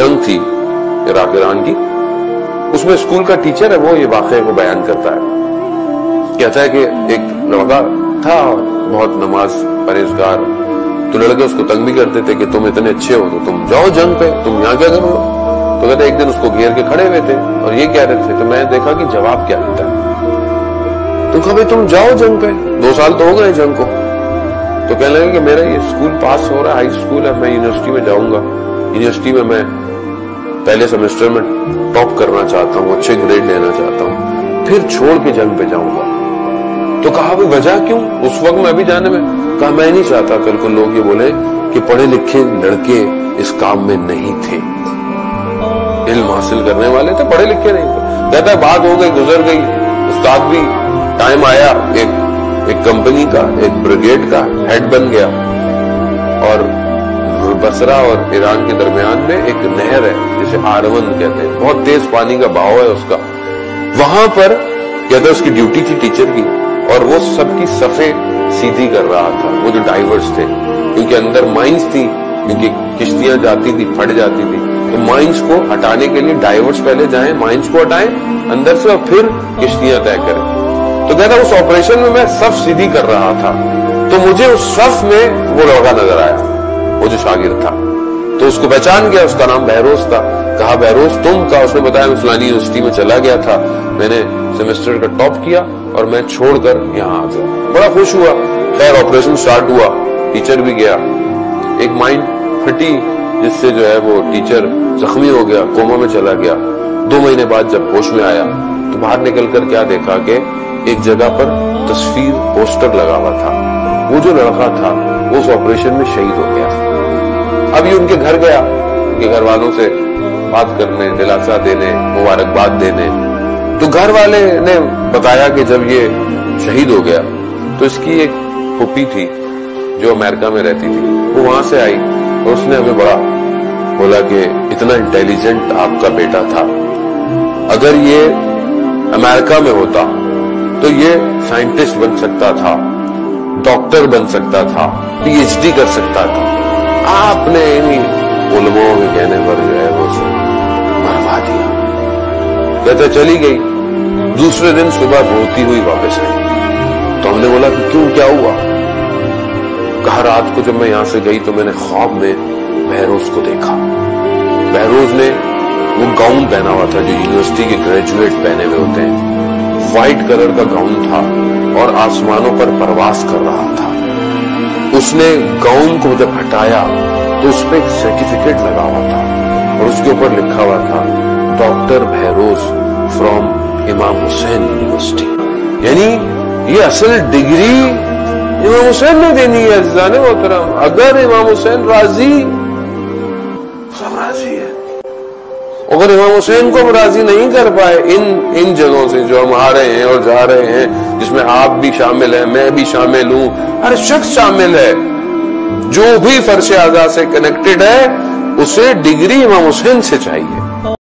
जंग थी Iraq Iran की, उसमें स्कूल का टीचर है वो ये वाक़े को बयान करता है। कहता है कि एक लड़का था बहुत नमाज परहेजगार, तो लड़के उसको तंग भी करते थे कि तुम इतने अच्छे हो तो तुम जाओ जंग पे, तुम यहाँ क्या करो। तो कहते एक दिन उसको घेर के खड़े हुए थे और ये कह रहे थे, तो मैं देखा कि जवाब क्या देता है। तो कहा भाई तुम जाओ जंग पे, 2 साल तो हो गए जंग को। तो कहने लगे कि मेरा ये स्कूल पास हो रहा है, हाई स्कूल है, मैं यूनिवर्सिटी में जाऊंगा, यूनिवर्सिटी में मैं पहले सेमेस्टर में टॉप करना चाहता हूँ, अच्छे ग्रेड लेना चाहता हूँ, फिर छोड़ के जंग पे जाऊंगा। तो कहा भाई वजह क्यों, उस वक्त मैं भी जाने में। कहा मैं नहीं चाहता कल को लोग ये बोले कि पढ़े लिखे लड़के इस काम में नहीं थे, इल्म हासिल करने वाले थे, पढ़े लिखे नहीं थे। कहता है बात हो गई, गुजर गई, उस्ताद भी, टाइम आया, एक कंपनी का, एक ब्रिगेड का हेड बन गया, और बसरा और ईरान के दरमियान में एक नहर है जिसे आरवन कहते हैं, बहुत तेज पानी का बहाव है उसका, वहां पर कहते उसकी ड्यूटी थी टीचर की, और वो सबकी सफे सीधी कर रहा था, वो जो डाइवर्स थे, क्योंकि अंदर माइंस थी, क्योंकि किश्तियां जाती थी, फट जाती थी, तो माइंस को हटाने के लिए डाइवर्स पहले जाएं, माइंस को हटाएं अंदर से, और फिर किश्तियां तय करें। तो कहता उस ऑपरेशन में मैं सफ सीधी कर रहा था, तो मुझे उस सफ में वो लड़का नजर आया, वो जो शागिर्द था, तो उसको पहचान गया, उसका नाम बहरोज था। कहा बहरोज तुम? कहा उसने बताया मैं फलानी यूनिवर्सिटी में चला गया था, मैंने सेमेस्टर का टॉप किया और मैं छोड़कर यहाँ आ गया। बड़ा खुश हुआ। खैर ऑपरेशन स्टार्ट हुआ, टीचर भी गया, एक माइंड फटी जिससे जो है वो टीचर जख्मी हो गया, कोमा में चला गया। 2 महीने बाद जब होश में आया तो बाहर निकलकर क्या देखा कि एक जगह पर तस्वीर पोस्टर लगा हुआ था, वो जो लड़का था वो उस ऑपरेशन में शहीद हो गया। अब ये उनके घर गया, उनके घर वालों से बात करने, दिलासा देने, मुबारकबाद देने। तो घर वाले ने बताया कि जब ये शहीद हो गया तो इसकी एक फूफी थी जो अमेरिका में रहती थी, वो वहां से आई और उसने हमें बड़ा बोला कि इतना इंटेलिजेंट आपका बेटा था, अगर ये अमेरिका में होता तो ये साइंटिस्ट बन सकता था, डॉक्टर बन सकता था, पीएचडी कर सकता था, आपने इन्हीं उलमाओं के कहने पर जो है वो मरवा दिया। कहते चली गई, दूसरे दिन सुबह रोती हुई वापस आई। तो हमने बोला कि क्यों, क्या हुआ? कहा रात को जब मैं यहां से गई तो मैंने ख्वाब में बहरोज को देखा। बहरोज ने वो गाउन पहना हुआ था जो यूनिवर्सिटी के ग्रेजुएट पहने हुए होते हैं, व्हाइट कलर का गाउन था और आसमानों पर परवास कर रहा था। उसने गाउन को जब हटाया तो उस पर एक सर्टिफिकेट लगा हुआ था और उसके ऊपर लिखा हुआ था डॉक्टर बहरोज फ्रॉम इमाम हुसैन यूनिवर्सिटी। यानी ये असल डिग्री इमाम हुसैन ने देनी है जाने मोहतरम। अगर इमाम हुसैन राजी, सब राजी है। अगर इमाम हुसैन को हम राजी नहीं कर पाए इन जगहों से जो हम आ रहे हैं और जा रहे हैं, जिसमें आप भी शामिल हैं, मैं भी शामिल हूं, हर शख्स शामिल है, जो भी फर्श आज़ा से कनेक्टेड है उसे डिग्री इमाम हुसैन से चाहिए।